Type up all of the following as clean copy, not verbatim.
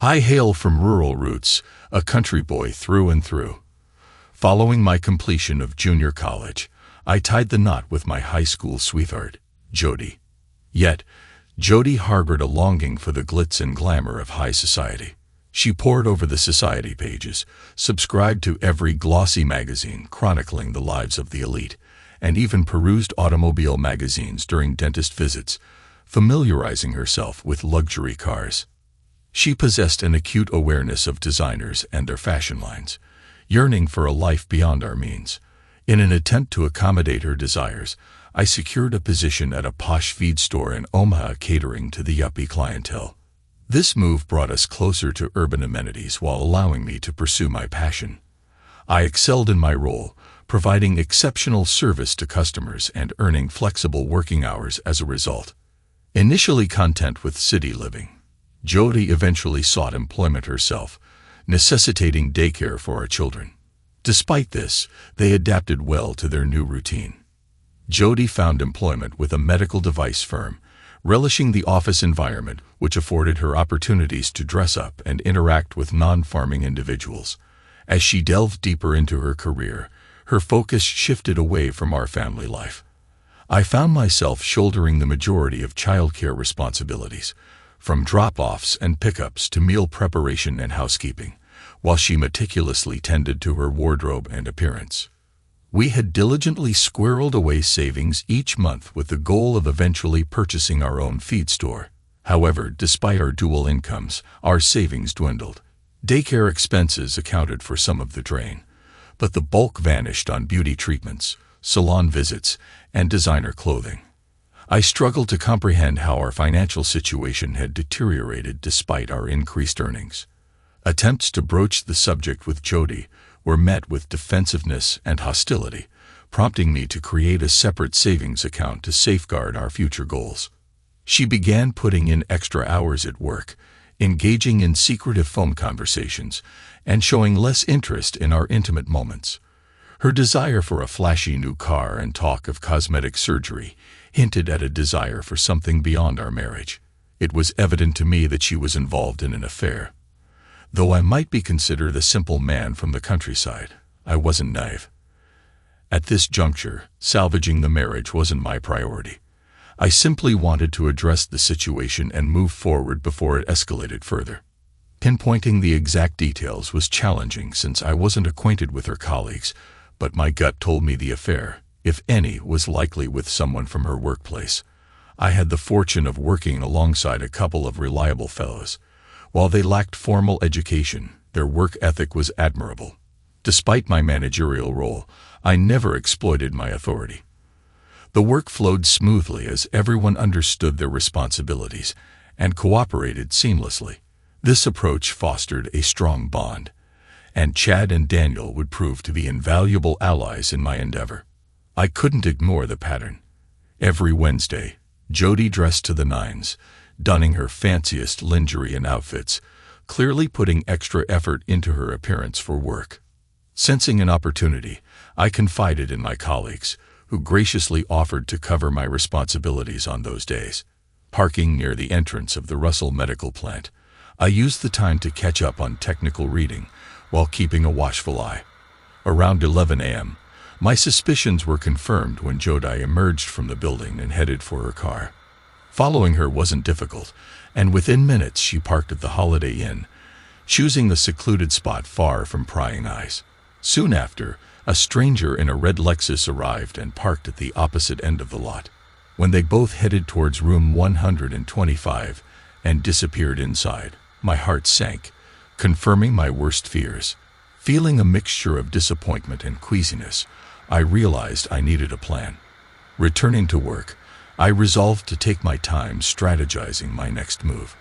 I hail from rural roots, a country boy through and through. Following my completion of junior college, I tied the knot with my high school sweetheart, Jody. Yet, Jody harbored a longing for the glitz and glamour of high society. She pored over the society pages, subscribed to every glossy magazine chronicling the lives of the elite, and even perused automobile magazines during dentist visits, familiarizing herself with luxury cars. She possessed an acute awareness of designers and their fashion lines, yearning for a life beyond our means. In an attempt to accommodate her desires, I secured a position at a posh feed store in Omaha catering to the yuppie clientele. This move brought us closer to urban amenities while allowing me to pursue my passion. I excelled in my role, providing exceptional service to customers and earning flexible working hours as a result. Initially content with city living, Jody eventually sought employment herself, necessitating daycare for our children. Despite this, they adapted well to their new routine. Jody found employment with a medical device firm, relishing the office environment which afforded her opportunities to dress up and interact with non-farming individuals. As she delved deeper into her career, her focus shifted away from our family life. I found myself shouldering the majority of childcare responsibilities, from drop-offs and pickups to meal preparation and housekeeping, while she meticulously tended to her wardrobe and appearance. We had diligently squirreled away savings each month with the goal of eventually purchasing our own feed store. However, despite our dual incomes, our savings dwindled. Daycare expenses accounted for some of the drain, but the bulk vanished on beauty treatments, salon visits, and designer clothing. I struggled to comprehend how our financial situation had deteriorated despite our increased earnings. Attempts to broach the subject with Jody were met with defensiveness and hostility, prompting me to create a separate savings account to safeguard our future goals. She began putting in extra hours at work, engaging in secretive phone conversations, and showing less interest in our intimate moments. Her desire for a flashy new car and talk of cosmetic surgery hinted at a desire for something beyond our marriage. It was evident to me that she was involved in an affair. Though I might be considered a simple man from the countryside, I wasn't naive. At this juncture, salvaging the marriage wasn't my priority. I simply wanted to address the situation and move forward before it escalated further. Pinpointing the exact details was challenging since I wasn't acquainted with her colleagues, but my gut told me the affair, if any, was likely with someone from her workplace. I had the fortune of working alongside a couple of reliable fellows. While they lacked formal education, their work ethic was admirable. Despite my managerial role, I never exploited my authority. The work flowed smoothly as everyone understood their responsibilities and cooperated seamlessly. This approach fostered a strong bond, and Chad and Daniel would prove to be invaluable allies in my endeavor. I couldn't ignore the pattern. Every Wednesday, Jody dressed to the nines, donning her fanciest lingerie and outfits, clearly putting extra effort into her appearance for work. Sensing an opportunity, I confided in my colleagues, who graciously offered to cover my responsibilities on those days. Parking near the entrance of the Russell Medical Plant, I used the time to catch up on technical reading while keeping a watchful eye. Around 11 a.m., my suspicions were confirmed when Jody emerged from the building and headed for her car. Following her wasn't difficult, and within minutes she parked at the Holiday Inn, choosing a secluded spot far from prying eyes. Soon after, a stranger in a red Lexus arrived and parked at the opposite end of the lot. When they both headed towards room 125 and disappeared inside, my heart sank, confirming my worst fears. Feeling a mixture of disappointment and queasiness, I realized I needed a plan. Returning to work, I resolved to take my time strategizing my next move.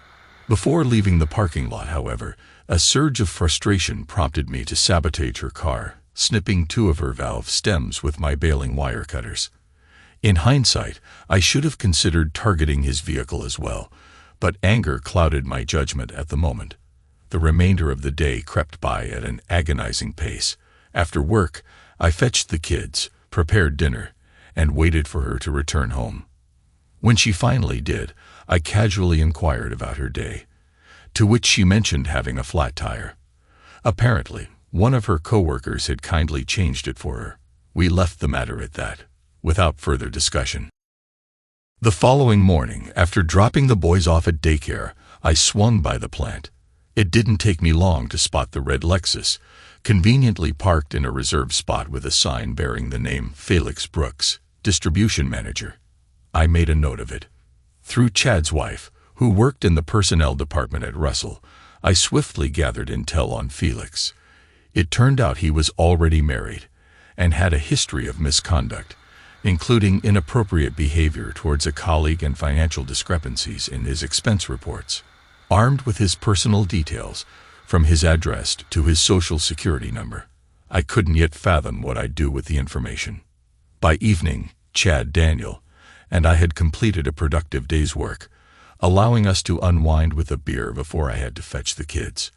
Before leaving the parking lot, however, a surge of frustration prompted me to sabotage her car, snipping 2 of her valve stems with my baling wire cutters. In hindsight, I should have considered targeting his vehicle as well, but anger clouded my judgment at the moment. The remainder of the day crept by at an agonizing pace. After work, I fetched the kids, prepared dinner, and waited for her to return home. When she finally did, I casually inquired about her day. to which she mentioned having a flat tire. Apparently, one of her coworkers had kindly changed it for her. We left the matter at that, without further discussion. The following morning, after dropping the boys off at daycare, I swung by the plant. It didn't take me long to spot the red Lexus, conveniently parked in a reserved spot with a sign bearing the name Felix Brooks, distribution manager. I made a note of it. Through Chad's wife, who worked in the personnel department at Russell, I swiftly gathered intel on Felix. It turned out he was already married and had a history of misconduct, including inappropriate behavior towards a colleague and financial discrepancies in his expense reports. Armed with his personal details, from his address to his social security number, I couldn't yet fathom what I'd do with the information. By evening, Chad, Daniel, and I had completed a productive day's work, allowing us to unwind with a beer before I had to fetch the kids.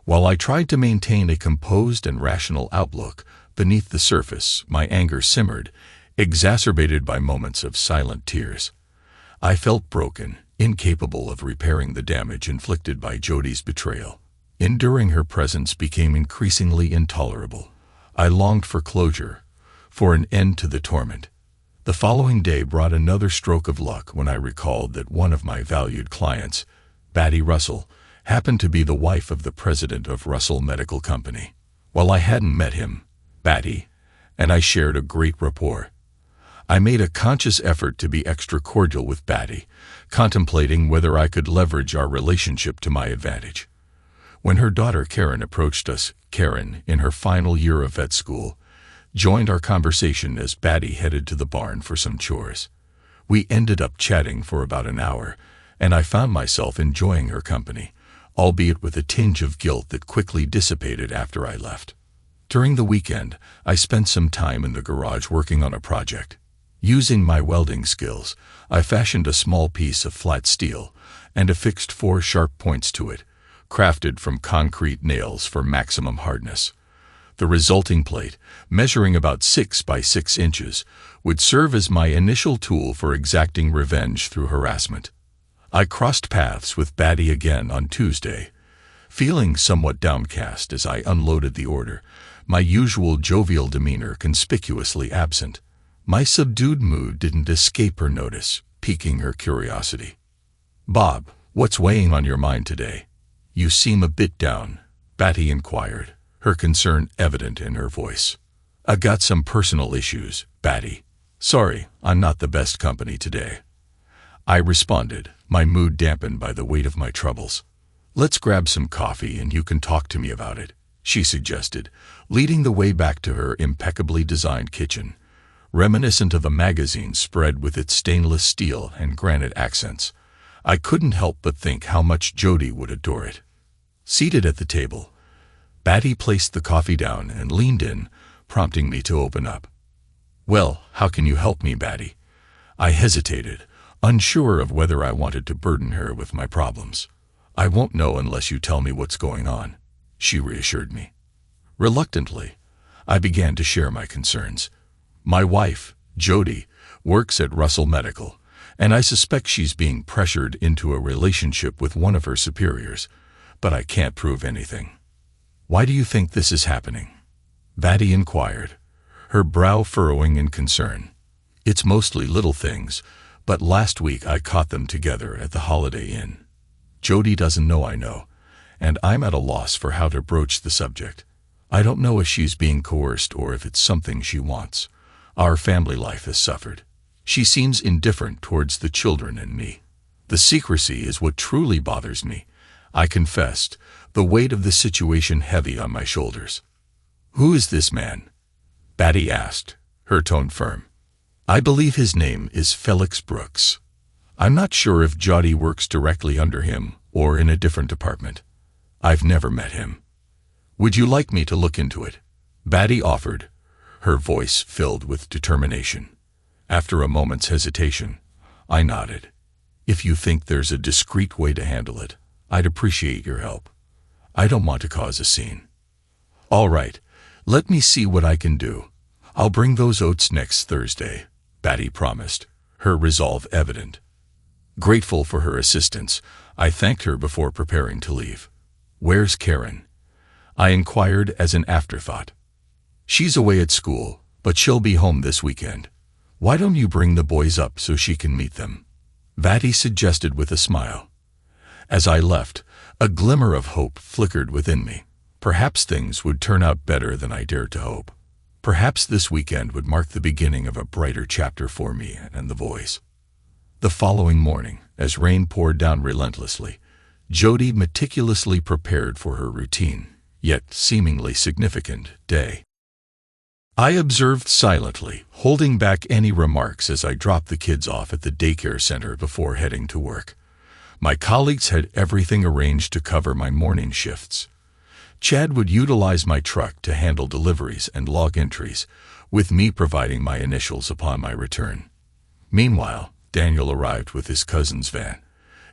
While I tried to maintain a composed and rational outlook, beneath the surface my anger simmered, exacerbated by moments of silent tears. I felt broken, incapable of repairing the damage inflicted by Jody's betrayal. Enduring her presence became increasingly intolerable. I longed for closure, for an end to the torment. The following day brought another stroke of luck when I recalled that one of my valued clients, Batty Russell, happened to be the wife of the president of Russell Medical Company. While I hadn't met him, Batty and I shared a great rapport. I made a conscious effort to be extra cordial with Batty, contemplating whether I could leverage our relationship to my advantage. When her daughter Karen approached us, Karen, in her final year of vet school, joined our conversation as Batty headed to the barn for some chores. We ended up chatting for about an hour, and I found myself enjoying her company, albeit with a tinge of guilt that quickly dissipated after I left. During the weekend, I spent some time in the garage working on a project. Using my welding skills, I fashioned a small piece of flat steel and affixed 4 sharp points to it, crafted from concrete nails for maximum hardness. The resulting plate, measuring about 6 by 6 inches, would serve as my initial tool for exacting revenge through harassment. I crossed paths with Batty again on Tuesday, feeling somewhat downcast as I unloaded the order, my usual jovial demeanor conspicuously absent. My subdued mood didn't escape her notice, piquing her curiosity. "Bob, what's weighing on your mind today? You seem a bit down," Batty inquired, her concern evident in her voice. "I got some personal issues, Batty. Sorry, I'm not the best company today," I responded, my mood dampened by the weight of my troubles. "Let's grab some coffee and you can talk to me about it," she suggested, leading the way back to her impeccably designed kitchen, reminiscent of a magazine spread with its stainless steel and granite accents. I couldn't help but think how much Jody would adore it. Seated at the table, Batty placed the coffee down and leaned in, prompting me to open up. "Well, how can you help me, Batty?" I hesitated, unsure of whether I wanted to burden her with my problems. "I won't know unless you tell me what's going on," she reassured me. Reluctantly, I began to share my concerns. My wife, Jody, works at Russell Medical, and I suspect she's being pressured into a relationship with one of her superiors, but I can't prove anything. "Why do you think this is happening?" Batty inquired, her brow furrowing in concern. "It's mostly little things, but last week I caught them together at the Holiday Inn. Jody doesn't know I know, and I'm at a loss for how to broach the subject. I don't know if she's being coerced or if it's something she wants. Our family life has suffered. She seems indifferent towards the children and me. The secrecy is what truly bothers me," I confessed, the weight of the situation heavy on my shoulders. "Who is this man?" Batty asked, her tone firm. "I believe his name is Felix Brooks. I'm not sure if Jody works directly under him or in a different department. I've never met him. Would you like me to look into it?" Batty offered, her voice filled with determination. After a moment's hesitation, I nodded. "If you think there's a discreet way to handle it, I'd appreciate your help. I don't want to cause a scene." "All right, let me see what I can do. I'll bring those oats next Thursday," Batty promised, her resolve evident. Grateful for her assistance, I thanked her before preparing to leave. "Where's Karen?" I inquired as an afterthought. "She's away at school, but she'll be home this weekend. Why don't you bring the boys up so she can meet them?" Vatty suggested with a smile. As I left, a glimmer of hope flickered within me. Perhaps things would turn out better than I dared to hope. Perhaps this weekend would mark the beginning of a brighter chapter for me and the boys. The following morning, as rain poured down relentlessly, Jody meticulously prepared for her routine, yet seemingly significant, day. I observed silently, holding back any remarks as I dropped the kids off at the daycare center before heading to work. My colleagues had everything arranged to cover my morning shifts. Chad would utilize my truck to handle deliveries and log entries, with me providing my initials upon my return. Meanwhile, Daniel arrived with his cousin's van,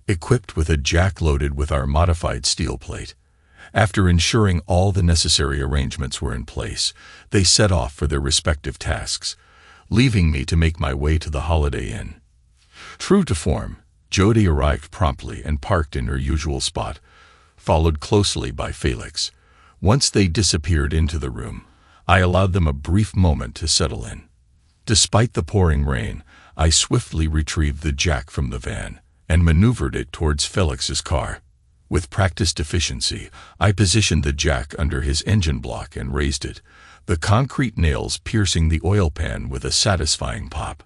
equipped with a jack loaded with our modified steel plate. After ensuring all the necessary arrangements were in place, they set off for their respective tasks, leaving me to make my way to the Holiday Inn. True to form, Jody arrived promptly and parked in her usual spot, followed closely by Felix. Once they disappeared into the room, I allowed them a brief moment to settle in. Despite the pouring rain, I swiftly retrieved the jack from the van and maneuvered it towards Felix's car. With practiced efficiency, I positioned the jack under his engine block and raised it, the concrete nails piercing the oil pan with a satisfying pop.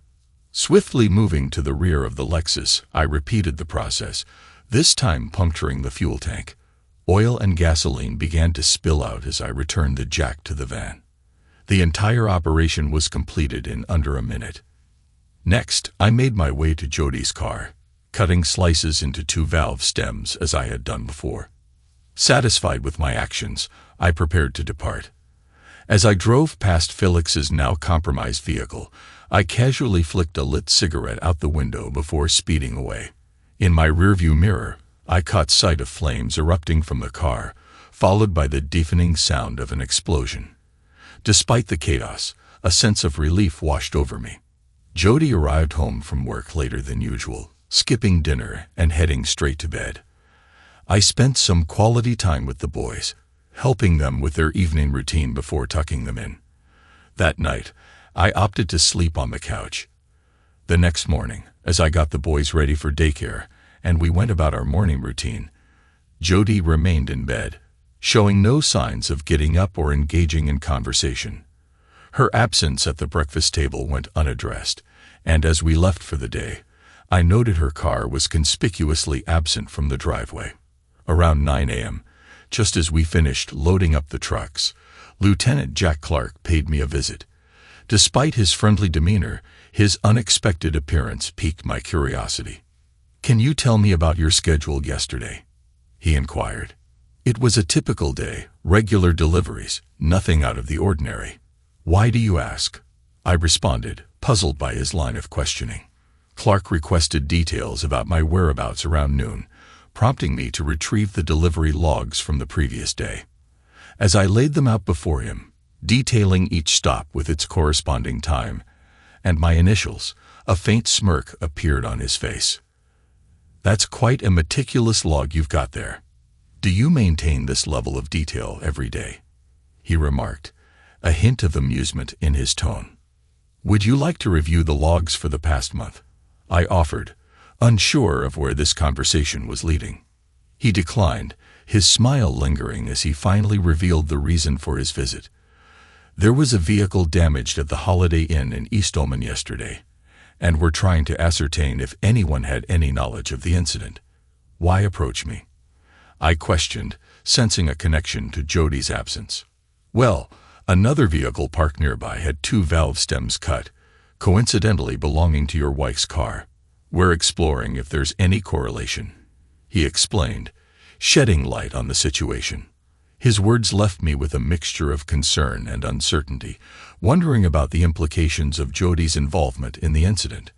Swiftly moving to the rear of the Lexus, I repeated the process, this time puncturing the fuel tank. Oil and gasoline began to spill out as I returned the jack to the van. The entire operation was completed in under a minute. Next, I made my way to Jody's car, cutting slices into 2 valve stems as I had done before. Satisfied with my actions, I prepared to depart. As I drove past Felix's now compromised vehicle, I casually flicked a lit cigarette out the window before speeding away. In my rearview mirror, I caught sight of flames erupting from the car, followed by the deafening sound of an explosion. Despite the chaos, a sense of relief washed over me. Jody arrived home from work later than usual, skipping dinner and heading straight to bed. I spent some quality time with the boys, helping them with their evening routine before tucking them in. That night, I opted to sleep on the couch. The next morning, as I got the boys ready for daycare and we went about our morning routine, Jody remained in bed, showing no signs of getting up or engaging in conversation. Her absence at the breakfast table went unaddressed, and as we left for the day, I noted her car was conspicuously absent from the driveway. Around 9 a.m., just as we finished loading up the trucks, Lieutenant Jack Clark paid me a visit. Despite his friendly demeanor, his unexpected appearance piqued my curiosity. "Can you tell me about your schedule yesterday?" he inquired. "It was a typical day, regular deliveries, nothing out of the ordinary." "Why do you ask?" I responded, puzzled by his line of questioning. Clark requested details about my whereabouts around noon, prompting me to retrieve the delivery logs from the previous day. As I laid them out before him, detailing each stop with its corresponding time, and my initials, a faint smirk appeared on his face. "That's quite a meticulous log you've got there. Do you maintain this level of detail every day?" he remarked, a hint of amusement in his tone. "Would you like to review the logs for the past month?" I offered, unsure of where this conversation was leading. He declined, his smile lingering as he finally revealed the reason for his visit. "There was a vehicle damaged at the Holiday Inn in East Oman yesterday, and we're trying to ascertain if anyone had any knowledge of the incident." "Why approach me?" I questioned, sensing a connection to Jody's absence. "Well, another vehicle parked nearby had 2 valve stems cut, coincidentally belonging to your wife's car. We're exploring if there's any correlation," he explained, shedding light on the situation. His words left me with a mixture of concern and uncertainty, wondering about the implications of Jody's involvement in the incident.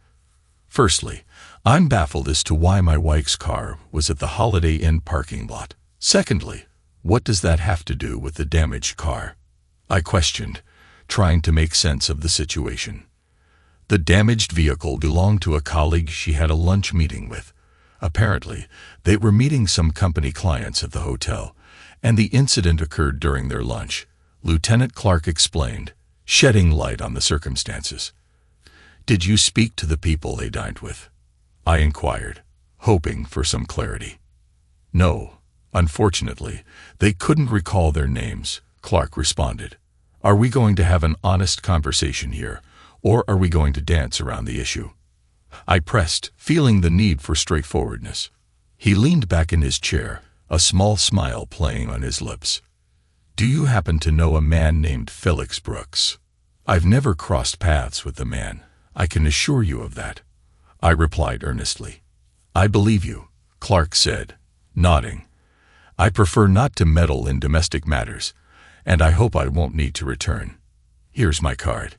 Firstly, I'm baffled as to why my wife's car was at the Holiday Inn parking lot. Secondly, what does that have to do with the damaged car? I questioned, trying to make sense of the situation. The damaged vehicle belonged to a colleague she had a lunch meeting with. Apparently, they were meeting some company clients at the hotel, and the incident occurred during their lunch. Lieutenant Clark explained, shedding light on the circumstances. "Did you speak to the people they dined with?" I inquired, hoping for some clarity. "No, unfortunately, they couldn't recall their names," Clark responded. "Are we going to have an honest conversation here, or are we going to dance around the issue?" I pressed, feeling the need for straightforwardness. He leaned back in his chair, a small smile playing on his lips. "Do you happen to know a man named Felix Brooks?" "I've never crossed paths with the man, I can assure you of that," I replied earnestly. "I believe you," Clark said, nodding. "I prefer not to meddle in domestic matters, and I hope I won't need to return. Here's my card.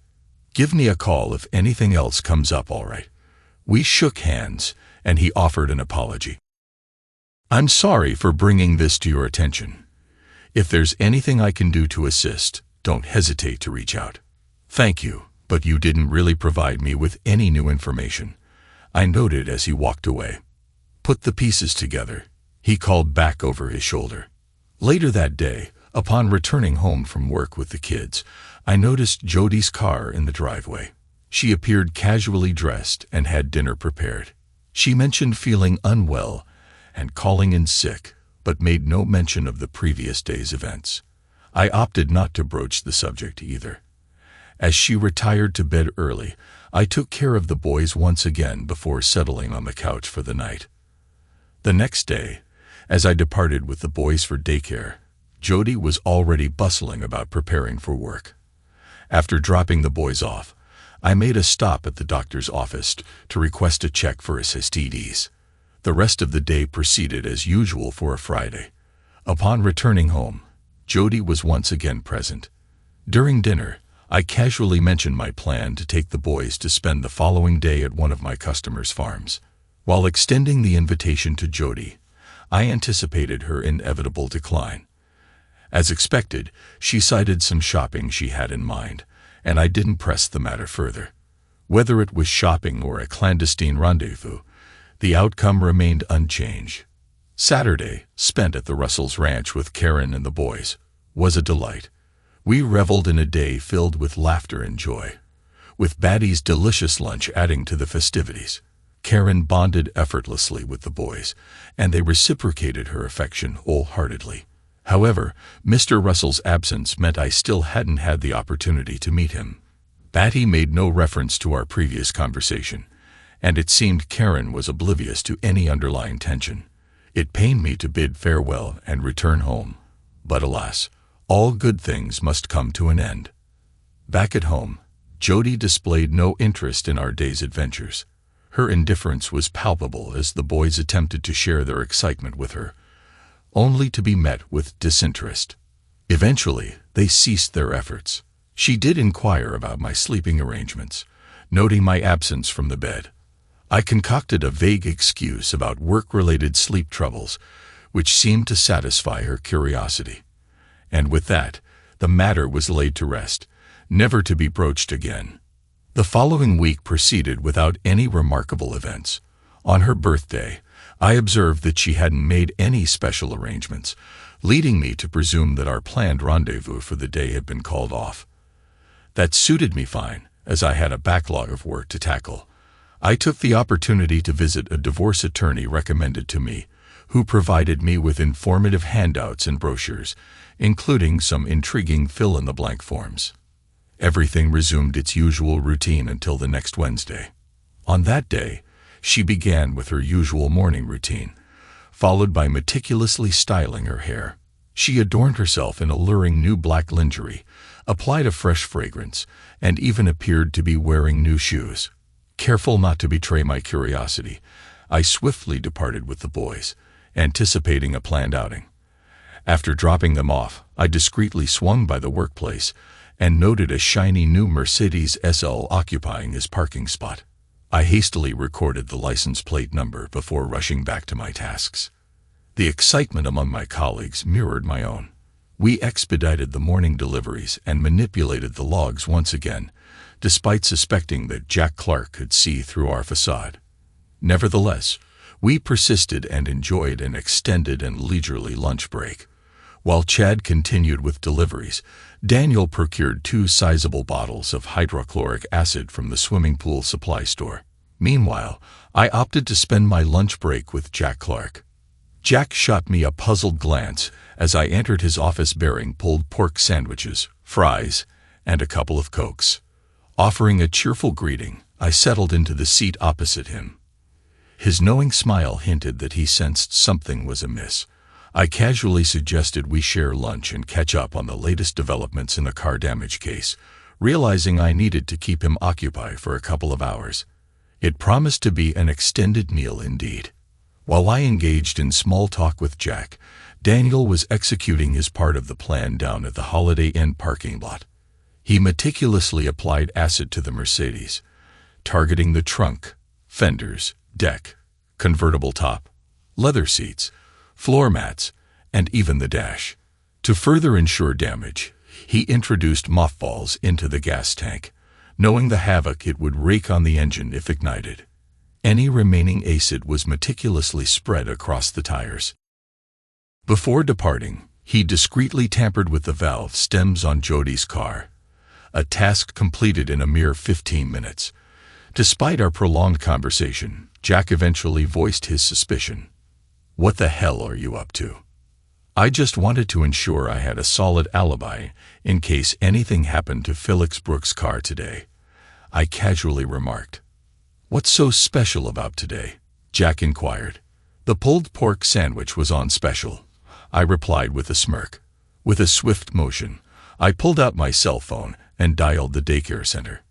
Give me a call if anything else comes up, all right." We shook hands, and he offered an apology. "I'm sorry for bringing this to your attention. If there's anything I can do to assist, don't hesitate to reach out." "Thank you, but you didn't really provide me with any new information," I noted as he walked away. "Put the pieces together," he called back over his shoulder. Later that day, upon returning home from work with the kids, I noticed Jody's car in the driveway. She appeared casually dressed and had dinner prepared. She mentioned feeling unwell and calling in sick, but made no mention of the previous day's events. I opted not to broach the subject either. As she retired to bed early, I took care of the boys once again before settling on the couch for the night. The next day, as I departed with the boys for daycare, Jody was already bustling about preparing for work. After dropping the boys off, I made a stop at the doctor's office to request a check for his STDs. The rest of the day proceeded as usual for a Friday. Upon returning home, Jody was once again present. During dinner, I casually mentioned my plan to take the boys to spend the following day at one of my customers' farms. While extending the invitation to Jody, I anticipated her inevitable decline. As expected, she cited some shopping she had in mind, and I didn't press the matter further. Whether it was shopping or a clandestine rendezvous, the outcome remained unchanged. Saturday, spent at the Russells' ranch with Karen and the boys, was a delight. We reveled in a day filled with laughter and joy, with Batty's delicious lunch adding to the festivities. Karen bonded effortlessly with the boys, and they reciprocated her affection wholeheartedly. However, Mr. Russell's absence meant I still hadn't had the opportunity to meet him. Batty made no reference to our previous conversation, and it seemed Karen was oblivious to any underlying tension. It pained me to bid farewell and return home, but alas, all good things must come to an end. Back at home, Jody displayed no interest in our day's adventures. Her indifference was palpable as the boys attempted to share their excitement with her, only to be met with disinterest. Eventually, they ceased their efforts. She did inquire about my sleeping arrangements, noting my absence from the bed. I concocted a vague excuse about work-related sleep troubles, which seemed to satisfy her curiosity. And with that, the matter was laid to rest, never to be broached again. The following week proceeded without any remarkable events. On her birthday, I observed that she hadn't made any special arrangements, leading me to presume that our planned rendezvous for the day had been called off. That suited me fine, as I had a backlog of work to tackle. I took the opportunity to visit a divorce attorney recommended to me, who provided me with informative handouts and brochures, including some intriguing fill-in-the-blank forms. Everything resumed its usual routine until the next Wednesday. On that day, she began with her usual morning routine, followed by meticulously styling her hair. She adorned herself in alluring new black lingerie, applied a fresh fragrance, and even appeared to be wearing new shoes. Careful not to betray my curiosity, I swiftly departed with the boys, anticipating a planned outing. After dropping them off, I discreetly swung by the workplace and noted a shiny new Mercedes SL occupying his parking spot. I hastily recorded the license plate number before rushing back to my tasks. The excitement among my colleagues mirrored my own. We expedited the morning deliveries and manipulated the logs once again, despite suspecting that Jack Clark could see through our facade. Nevertheless, we persisted and enjoyed an extended and leisurely lunch break. While Chad continued with deliveries, Daniel procured 2 sizable bottles of hydrochloric acid from the swimming pool supply store. Meanwhile, I opted to spend my lunch break with Jack Clark. Jack shot me a puzzled glance as I entered his office bearing pulled pork sandwiches, fries, and a couple of Cokes. Offering a cheerful greeting, I settled into the seat opposite him. His knowing smile hinted that he sensed something was amiss. I casually suggested we share lunch and catch up on the latest developments in the car damage case, realizing I needed to keep him occupied for a couple of hours. It promised to be an extended meal indeed. While I engaged in small talk with Jack, Daniel was executing his part of the plan down at the Holiday Inn parking lot. He meticulously applied acid to the Mercedes, targeting the trunk, fenders, deck, convertible top, leather seats, floor mats, and even the dash. To further ensure damage, he introduced mothballs into the gas tank, knowing the havoc it would wreak on the engine if ignited. Any remaining acid was meticulously spread across the tires. Before departing, he discreetly tampered with the valve stems on Jody's car, a task completed in a mere 15 minutes. Despite our prolonged conversation, Jack eventually voiced his suspicion. "What the hell are you up to?" "I just wanted to ensure I had a solid alibi in case anything happened to Felix Brooks' car today," I casually remarked. "What's so special about today?" Jack inquired. "The pulled pork sandwich was on special," I replied with a smirk. With a swift motion, I pulled out my cell phone and dialed the daycare center.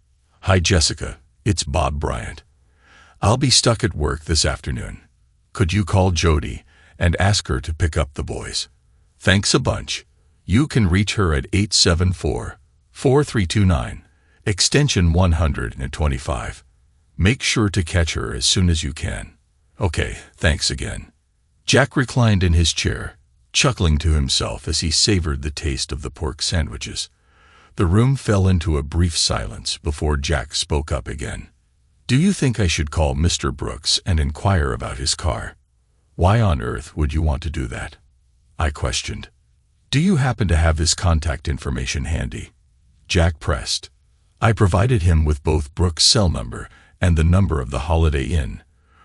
"Hi Jessica, it's Bob Bryant. I'll be stuck at work this afternoon. Could you call Jody and ask her to pick up the boys? Thanks a bunch. You can reach her at 874-4329, extension 125. Make sure to catch her as soon as you can." "Okay, thanks again." Jack reclined in his chair, chuckling to himself as he savored the taste of the pork sandwiches. The room fell into a brief silence before Jack spoke up again. "Do you think I should call Mr. Brooks and inquire about his car?" "Why on earth would you want to do that?" I questioned. "Do you happen to have his contact information handy?" Jack pressed. I provided him with both Brooks' cell number and the number of the Holiday Inn,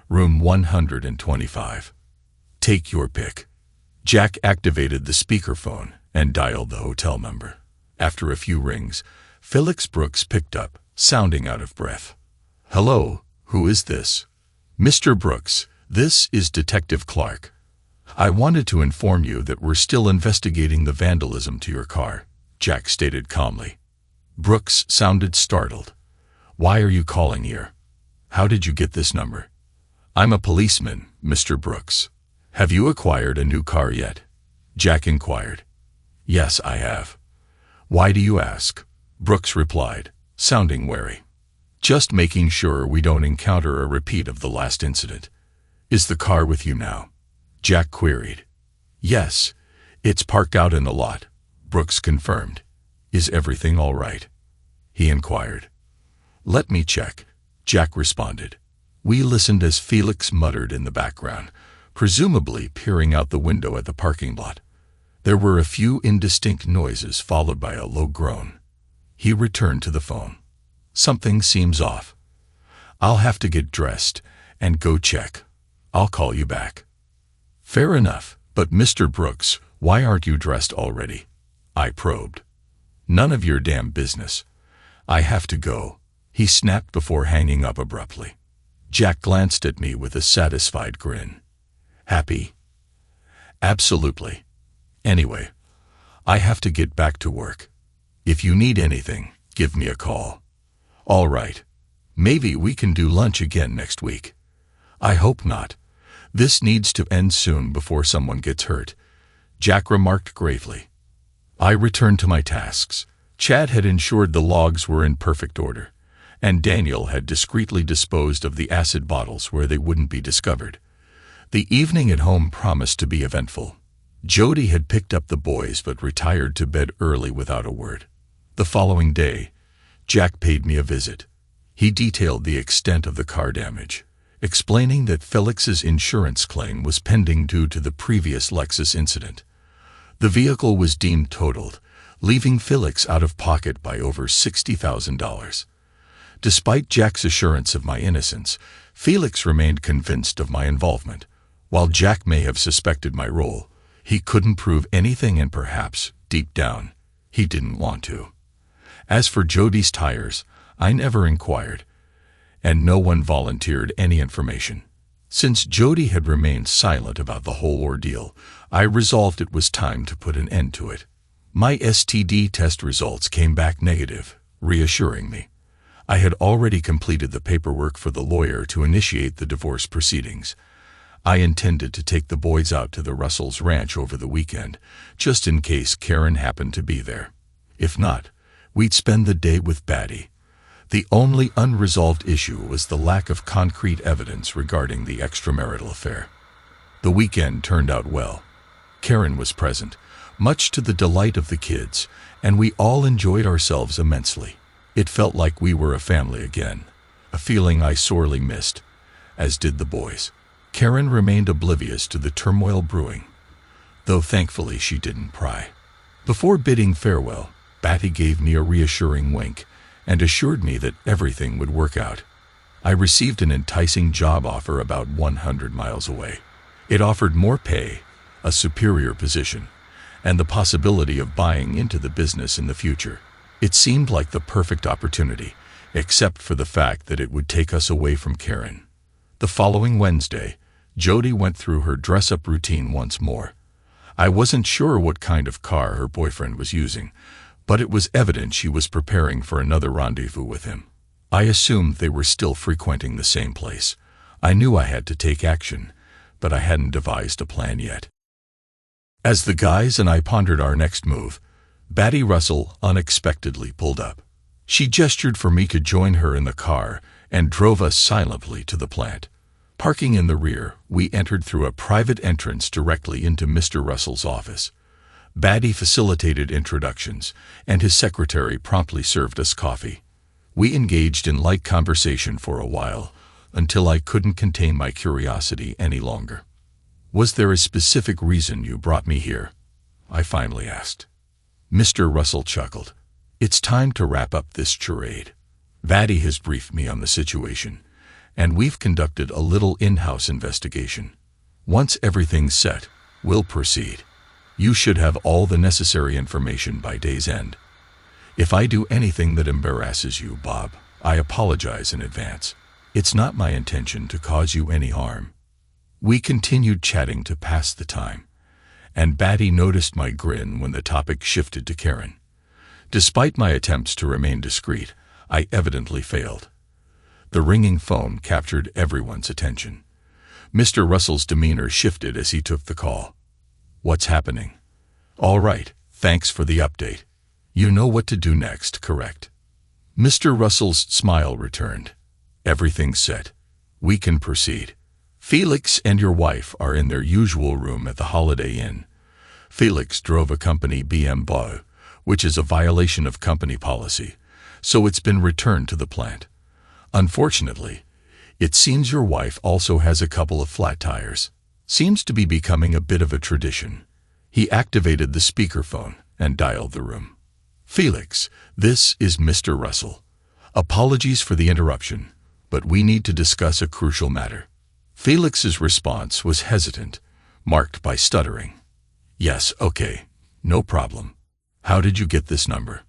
room 125. "Take your pick." Jack activated the speakerphone and dialed the hotel number. After a few rings, Felix Brooks picked up, sounding out of breath. "Hello, who is this?" "Mr. Brooks, this is Detective Clark. I wanted to inform you that we're still investigating the vandalism to your car," Jack stated calmly. Brooks sounded startled. "Why are you calling here? How did you get this number?" "I'm a policeman, Mr. Brooks." "Have you acquired a new car yet?" Jack inquired. "Yes, I have." "Why do you ask?" Brooks replied, sounding wary. "Just making sure we don't encounter a repeat of the last incident." "Is the car with you now?" Jack queried. "Yes, it's parked out in the lot," Brooks confirmed. "Is everything all right?" he inquired. "Let me check," Jack responded. We listened as Felix muttered in the background, presumably peering out the window at the parking lot. There were a few indistinct noises followed by a low groan. He returned to the phone. "Something seems off. I'll have to get dressed and go check. I'll call you back." "Fair enough, but Mr. Brooks, why aren't you dressed already?" I probed. "None of your damn business. I have to go," he snapped before hanging up abruptly. Jack glanced at me with a satisfied grin. "Happy?" "Absolutely. Anyway, I have to get back to work. If you need anything, give me a call." "All right. Maybe we can do lunch again next week." "I hope not. This needs to end soon before someone gets hurt," Jack remarked gravely. I returned to my tasks. Chad had ensured the logs were in perfect order, and Daniel had discreetly disposed of the acid bottles where they wouldn't be discovered. The evening at home promised to be eventful. Jody had picked up the boys but retired to bed early without a word. The following day, Jack paid me a visit. He detailed the extent of the car damage, explaining that Felix's insurance claim was pending due to the previous Lexus incident. The vehicle was deemed totaled, leaving Felix out of pocket by over $60,000. Despite Jack's assurance of my innocence, Felix remained convinced of my involvement. While Jack may have suspected my role, he couldn't prove anything, and perhaps, deep down, he didn't want to. As for Jody's tires, I never inquired, and no one volunteered any information. Since Jody had remained silent about the whole ordeal, I resolved it was time to put an end to it. My STD test results came back negative, reassuring me. I had already completed the paperwork for the lawyer to initiate the divorce proceedings. I intended to take the boys out to the Russells' ranch over the weekend, just in case Karen happened to be there. If not, we'd spend the day with Batty. The only unresolved issue was the lack of concrete evidence regarding the extramarital affair. The weekend turned out well. Karen was present, much to the delight of the kids, and we all enjoyed ourselves immensely. It felt like we were a family again, a feeling I sorely missed, as did the boys. Karen remained oblivious to the turmoil brewing, though thankfully she didn't pry. Before bidding farewell, Batty gave me a reassuring wink and assured me that everything would work out. I received an enticing job offer about 100 miles away. It offered more pay, a superior position, and the possibility of buying into the business in the future. It seemed like the perfect opportunity, except for the fact that it would take us away from Karen. The following Wednesday, Jody went through her dress-up routine once more. I wasn't sure what kind of car her boyfriend was using, but it was evident she was preparing for another rendezvous with him. I assumed they were still frequenting the same place. I knew I had to take action, but I hadn't devised a plan yet. As the guys and I pondered our next move, Batty Russell unexpectedly pulled up. She gestured for me to join her in the car and drove us silently to the plant. Parking in the rear, we entered through a private entrance directly into Mr. Russell's office. Batty facilitated introductions, and his secretary promptly served us coffee. We engaged in light conversation for a while, until I couldn't contain my curiosity any longer. "Was there a specific reason you brought me here?" I finally asked. Mr. Russell chuckled. "It's time to wrap up this charade. Batty has briefed me on the situation, and we've conducted a little in-house investigation. Once everything's set, we'll proceed. You should have all the necessary information by day's end. If I do anything that embarrasses you, Bob, I apologize in advance. It's not my intention to cause you any harm." We continued chatting to pass the time, and Batty noticed my grin when the topic shifted to Karen. Despite my attempts to remain discreet, I evidently failed. The ringing phone captured everyone's attention. Mr. Russell's demeanor shifted as he took the call. "What's happening?" "All right, thanks for the update. You know what to do next, correct?" Mr. Russell's smile returned. "Everything's set. We can proceed. Felix and your wife are in their usual room at the Holiday Inn. Felix drove a company BMW, which is a violation of company policy, so it's been returned to the plant. Unfortunately, it seems your wife also has a couple of flat tires. Seems to be becoming a bit of a tradition." He activated the speakerphone and dialed the room. "Felix, this is Mr. Russell. Apologies for the interruption, but we need to discuss a crucial matter." Felix's response was hesitant, marked by stuttering. "Yes, okay, no problem. How did you get this number?"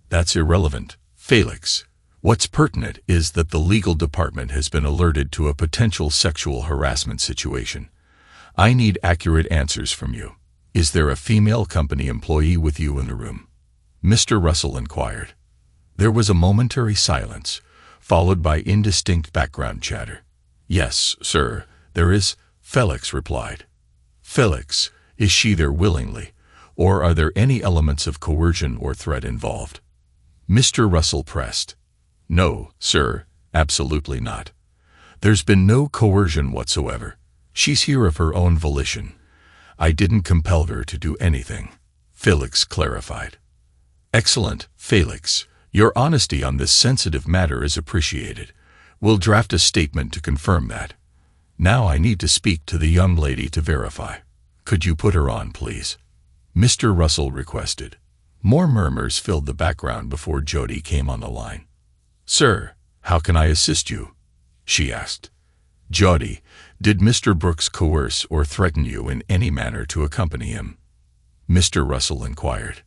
"That's irrelevant, Felix. What's pertinent is that the legal department has been alerted to a potential sexual harassment situation. I need accurate answers from you. Is there a female company employee with you in the room?" Mr. Russell inquired. There was a momentary silence, followed by indistinct background chatter. "Yes, sir, there is," Felix replied. "Felix, is she there willingly, or are there any elements of coercion or threat involved?" Mr. Russell pressed. "No, sir, absolutely not. There's been no coercion whatsoever. She's here of her own volition. I didn't compel her to do anything," Felix clarified. "Excellent, Felix. Your honesty on this sensitive matter is appreciated. We'll draft a statement to confirm that. Now I need to speak to the young lady to verify. Could you put her on, please? Mr. Russell requested. More murmurs filled the background before Jody came on the line. Sir, how can I assist you? She asked. Jody, did Mr. Brooks coerce or threaten you in any manner to accompany him? Mr. Russell inquired.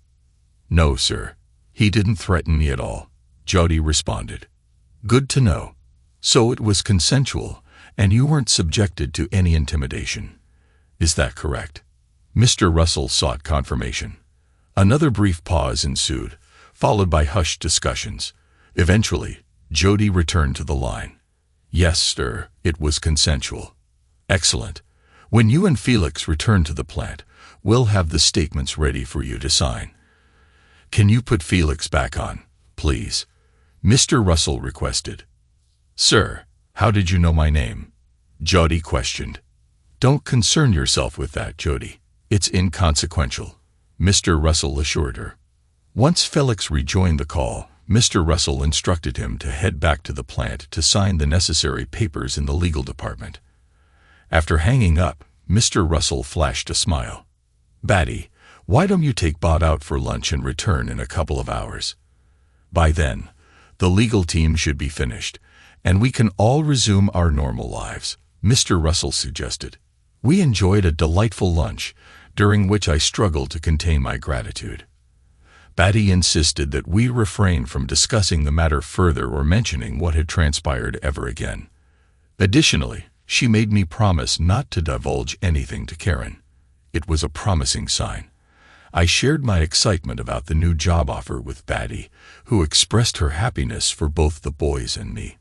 No, sir. He didn't threaten me at all, Jody responded. Good to know. So it was consensual, and you weren't subjected to any intimidation. Is that correct? Mr. Russell sought confirmation. Another brief pause ensued, followed by hushed discussions. Eventually, Jody returned to the line. Yes, sir, it was consensual. Excellent. When you and Felix return to the plant, we'll have the statements ready for you to sign. Can you put Felix back on, please? Mr. Russell requested. Sir, how did you know my name? Jody questioned. Don't concern yourself with that, Jody. It's inconsequential, Mr. Russell assured her. Once Felix rejoined the call, Mr. Russell instructed him to head back to the plant to sign the necessary papers in the legal department. After hanging up, Mr. Russell flashed a smile. Batty, why don't you take Bod out for lunch and return in a couple of hours? By then, the legal team should be finished, and we can all resume our normal lives, Mr. Russell suggested. We enjoyed a delightful lunch, during which I struggled to contain my gratitude. Batty insisted that we refrain from discussing the matter further or mentioning what had transpired ever again. Additionally, she made me promise not to divulge anything to Karen. It was a promising sign. I shared my excitement about the new job offer with Batty, who expressed her happiness for both the boys and me.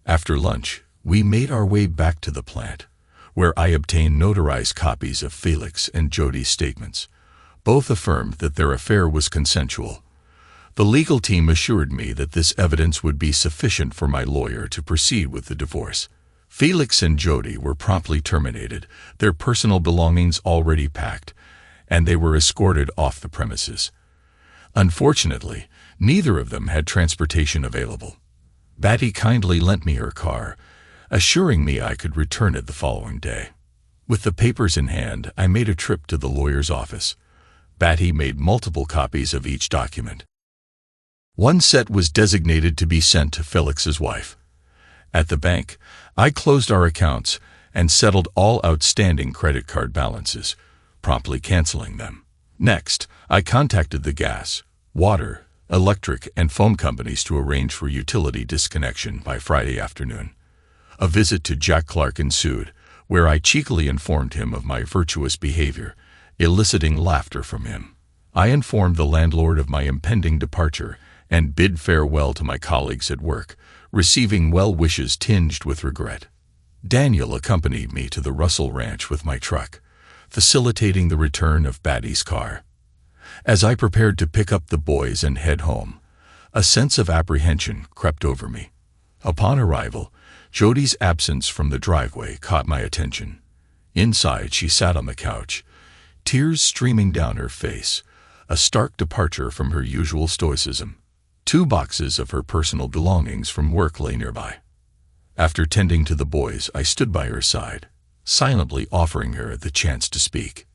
After lunch, we made our way back to the plant, where I obtained notarized copies of Felix and Jody's statements. Both affirmed that their affair was consensual. The legal team assured me that this evidence would be sufficient for my lawyer to proceed with the divorce. Felix and Jody were promptly terminated, their personal belongings already packed, and they were escorted off the premises. Unfortunately, neither of them had transportation available. Batty kindly lent me her car, assuring me I could return it the following day. With the papers in hand, I made a trip to the lawyer's office. Batty made multiple copies of each document. One set was designated to be sent to Felix's wife. At the bank, I closed our accounts and settled all outstanding credit card balances, promptly canceling them. Next, I contacted the gas, water, electric, and phone companies to arrange for utility disconnection by Friday afternoon. A visit to Jack Clark ensued, where I cheekily informed him of my virtuous behavior, eliciting laughter from him. I informed the landlord of my impending departure and bid farewell to my colleagues at work, receiving well wishes tinged with regret. Daniel accompanied me to the Russell Ranch with my truck, facilitating the return of Batty's car. As I prepared to pick up the boys and head home, a sense of apprehension crept over me. Upon arrival, Jody's absence from the driveway caught my attention. Inside, she sat on the couch, tears streaming down her face, a stark departure from her usual stoicism. 2 boxes of her personal belongings from work lay nearby. After tending to the boys, I stood by her side, silently offering her the chance to speak.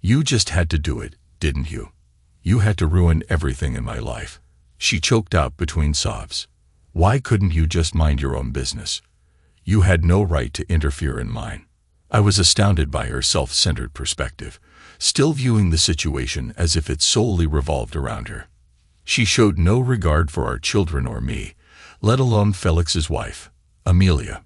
You just had to do it, didn't you? You had to ruin everything in my life. She choked out between sobs. Why couldn't you just mind your own business? You had no right to interfere in mine. I was astounded by her self-centered perspective, still viewing the situation as if it solely revolved around her. She showed no regard for our children or me, let alone Felix's wife, Amelia.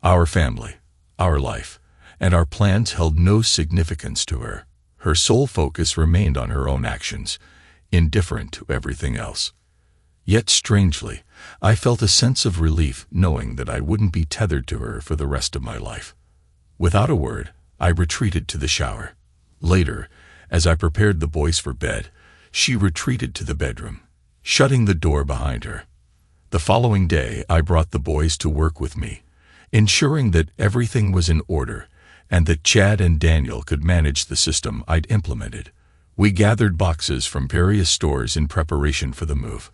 Our family, our life, and our plans held no significance to her. Her sole focus remained on her own actions, indifferent to everything else. Yet strangely, I felt a sense of relief knowing that I wouldn't be tethered to her for the rest of my life. Without a word, I retreated to the shower. Later, as I prepared the boys for bed, she retreated to the bedroom, shutting the door behind her. The following day, I brought the boys to work with me, ensuring that everything was in order and that Chad and Daniel could manage the system I'd implemented. We gathered boxes from various stores in preparation for the move.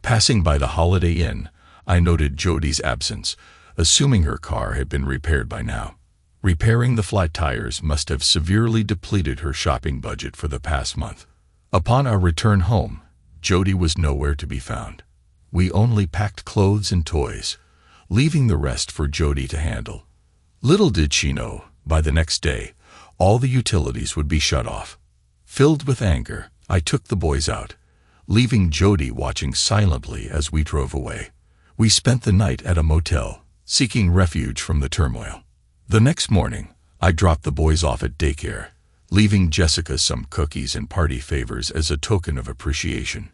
Passing by the Holiday Inn, I noted Jody's absence, assuming her car had been repaired by now. Repairing the flat tires must have severely depleted her shopping budget for the past month. Upon our return home, Jody was nowhere to be found. We only packed clothes and toys, leaving the rest for Jody to handle. Little did she know, by the next day, all the utilities would be shut off. Filled with anger, I took the boys out, leaving Jody watching silently as we drove away. We spent the night at a motel, seeking refuge from the turmoil. The next morning, I dropped the boys off at daycare, leaving Jessica some cookies and party favors as a token of appreciation.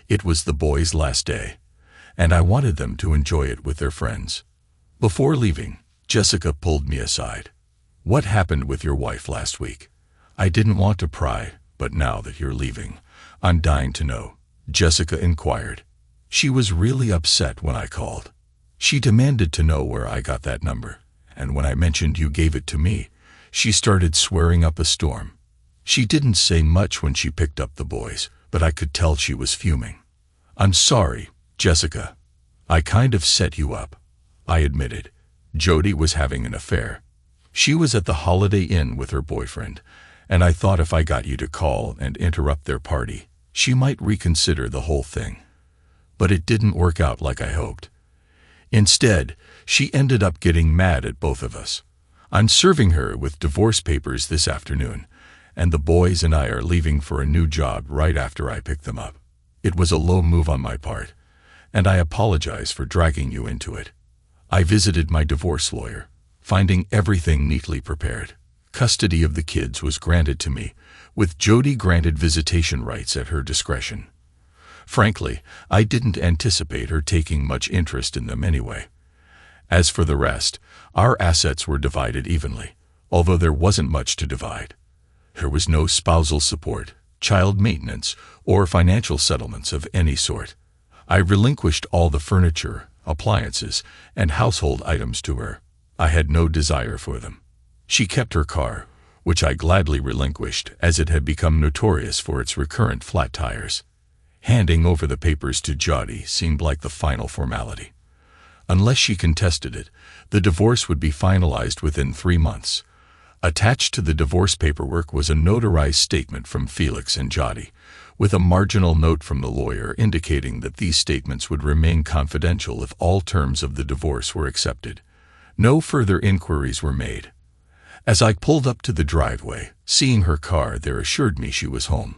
It was the boys' last day, and I wanted them to enjoy it with their friends. Before leaving, Jessica pulled me aside. "What happened with your wife last week?" "I didn't want to pry, but now that you're leaving, I'm dying to know," Jessica inquired. She was really upset when I called. She demanded to know where I got that number, and when I mentioned you gave it to me, she started swearing up a storm. She didn't say much when she picked up the boys, but I could tell she was fuming. "I'm sorry, Jessica. I kind of set you up," I admitted. Jody was having an affair. She was at the Holiday Inn with her boyfriend, and I thought if I got you to call and interrupt their party, she might reconsider the whole thing. But it didn't work out like I hoped. Instead, she ended up getting mad at both of us. I'm serving her with divorce papers this afternoon, and the boys and I are leaving for a new job right after I pick them up. It was a low move on my part, and I apologize for dragging you into it. I visited my divorce lawyer, finding everything neatly prepared. Custody of the kids was granted to me, with Jody granted visitation rights at her discretion. Frankly, I didn't anticipate her taking much interest in them anyway. As for the rest, our assets were divided evenly, although there wasn't much to divide. There was no spousal support, child maintenance, or financial settlements of any sort. I relinquished all the furniture, appliances, and household items to her. I had no desire for them. She kept her car, which I gladly relinquished as it had become notorious for its recurrent flat tires. Handing over the papers to Jody seemed like the final formality. Unless she contested it, the divorce would be finalized within 3 months. Attached to the divorce paperwork was a notarized statement from Felix and Jody, with a marginal note from the lawyer indicating that these statements would remain confidential if all terms of the divorce were accepted. No further inquiries were made. As I pulled up to the driveway, seeing her car there assured me she was home.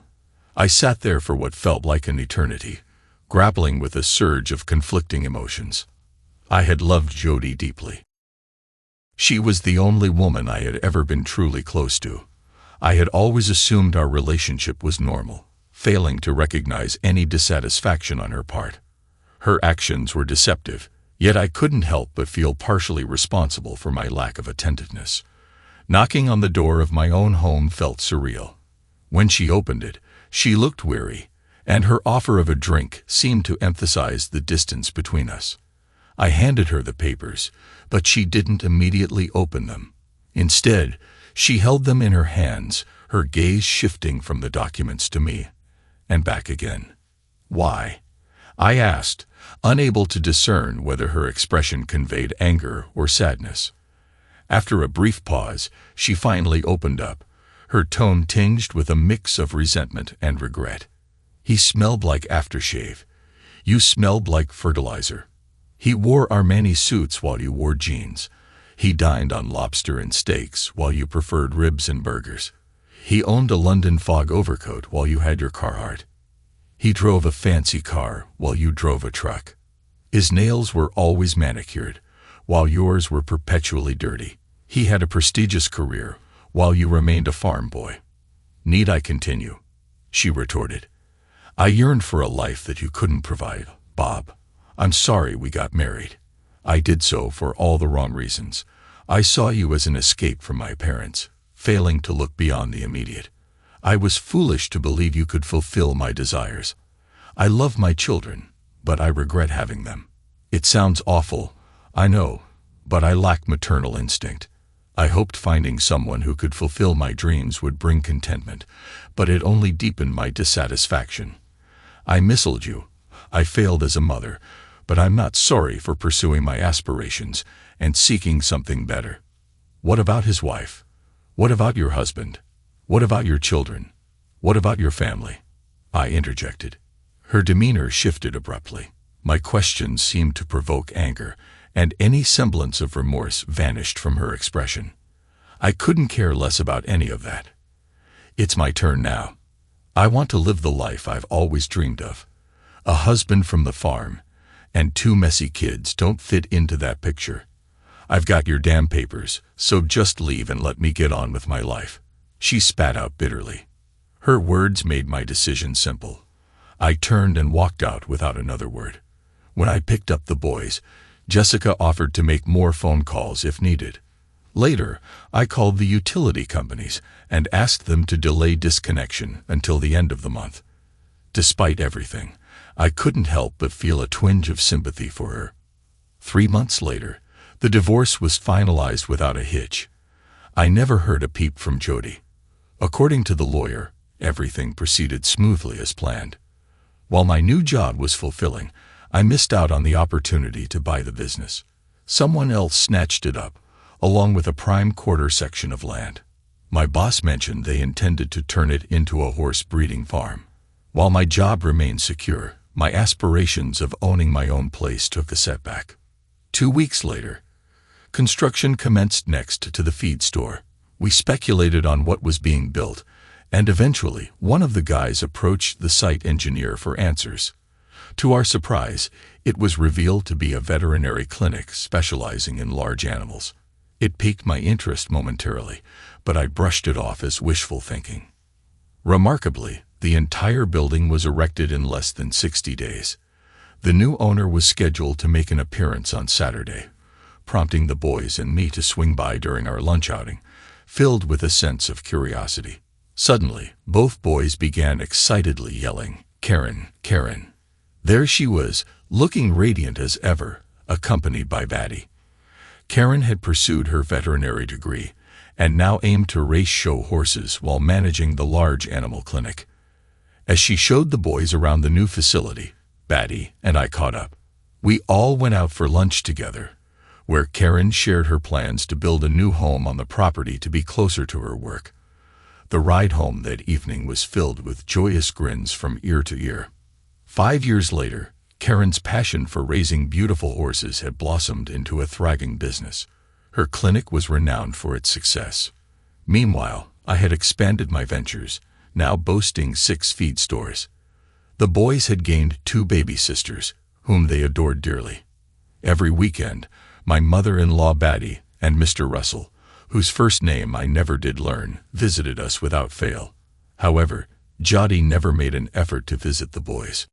I sat there for what felt like an eternity, grappling with a surge of conflicting emotions. I had loved Jody deeply. She was the only woman I had ever been truly close to. I had always assumed our relationship was normal, failing to recognize any dissatisfaction on her part. Her actions were deceptive, yet I couldn't help but feel partially responsible for my lack of attentiveness. Knocking on the door of my own home felt surreal. When she opened it, she looked weary, and her offer of a drink seemed to emphasize the distance between us. I handed her the papers, but she didn't immediately open them. Instead, she held them in her hands, her gaze shifting from the documents to me, and back again. "Why?" I asked, unable to discern whether her expression conveyed anger or sadness. After a brief pause, she finally opened up, her tone tinged with a mix of resentment and regret. "He smelled like aftershave. You smelled like fertilizer. He wore Armani suits while you wore jeans. He dined on lobster and steaks while you preferred ribs and burgers. He owned a London Fog overcoat while you had your Carhartt. He drove a fancy car while you drove a truck. His nails were always manicured, while yours were perpetually dirty. He had a prestigious career, while you remained a farm boy. Need I continue?" she retorted. "I yearned for a life that you couldn't provide, Bob. I'm sorry we got married. I did so for all the wrong reasons. I saw you as an escape from my parents, failing to look beyond the immediate. I was foolish to believe you could fulfill my desires. I love my children, but I regret having them. It sounds awful, I know, but I lack maternal instinct. I hoped finding someone who could fulfill my dreams would bring contentment, but it only deepened my dissatisfaction. I missiled you. I failed as a mother, but I'm not sorry for pursuing my aspirations and seeking something better. What about his wife? What about your husband? What about your children? What about your family? I interjected. Her demeanor shifted abruptly. My questions seemed to provoke anger, and any semblance of remorse vanished from her expression. I couldn't care less about any of that. It's my turn now. I want to live the life I've always dreamed of. A husband from the farm, and 2 messy kids don't fit into that picture. I've got your damn papers, so just leave and let me get on with my life. She spat out bitterly. Her words made my decision simple. I turned and walked out without another word. When I picked up the boys, Jessica offered to make more phone calls if needed. Later, I called the utility companies and asked them to delay disconnection until the end of the month. Despite everything, I couldn't help but feel a twinge of sympathy for her. 3 months later, the divorce was finalized without a hitch. I never heard a peep from Jody. According to the lawyer, everything proceeded smoothly as planned. While my new job was fulfilling, I missed out on the opportunity to buy the business. Someone else snatched it up, along with a prime quarter section of land. My boss mentioned they intended to turn it into a horse breeding farm. While my job remained secure, my aspirations of owning my own place took a setback. 2 weeks later, construction commenced next to the feed store. We speculated on what was being built, and eventually one of the guys approached the site engineer for answers. To our surprise, it was revealed to be a veterinary clinic specializing in large animals. It piqued my interest momentarily, but I brushed it off as wishful thinking. Remarkably, the entire building was erected in less than 60 days. The new owner was scheduled to make an appearance on Saturday, prompting the boys and me to swing by during our lunch outing, filled with a sense of curiosity. Suddenly, both boys began excitedly yelling, "Karen, Karen." There she was, looking radiant as ever, accompanied by Batty. Karen had pursued her veterinary degree and now aimed to race show horses while managing the large animal clinic. As she showed the boys around the new facility, Batty and I caught up. We all went out for lunch together, where Karen shared her plans to build a new home on the property to be closer to her work. The ride home that evening was filled with joyous grins from ear to ear. 5 years later, Karen's passion for raising beautiful horses had blossomed into a thriving business. Her clinic was renowned for its success. Meanwhile, I had expanded my ventures, now boasting 6 feed stores. The boys had gained 2 baby sisters, whom they adored dearly. Every weekend, my mother-in-law Batty and Mr. Russell, whose first name I never did learn, visited us without fail. However, Jody never made an effort to visit the boys.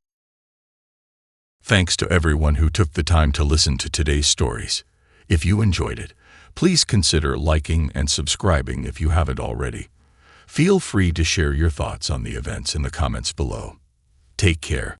Thanks to everyone who took the time to listen to today's stories. If you enjoyed it, please consider liking and subscribing if you haven't already. Feel free to share your thoughts on the events in the comments below. Take care.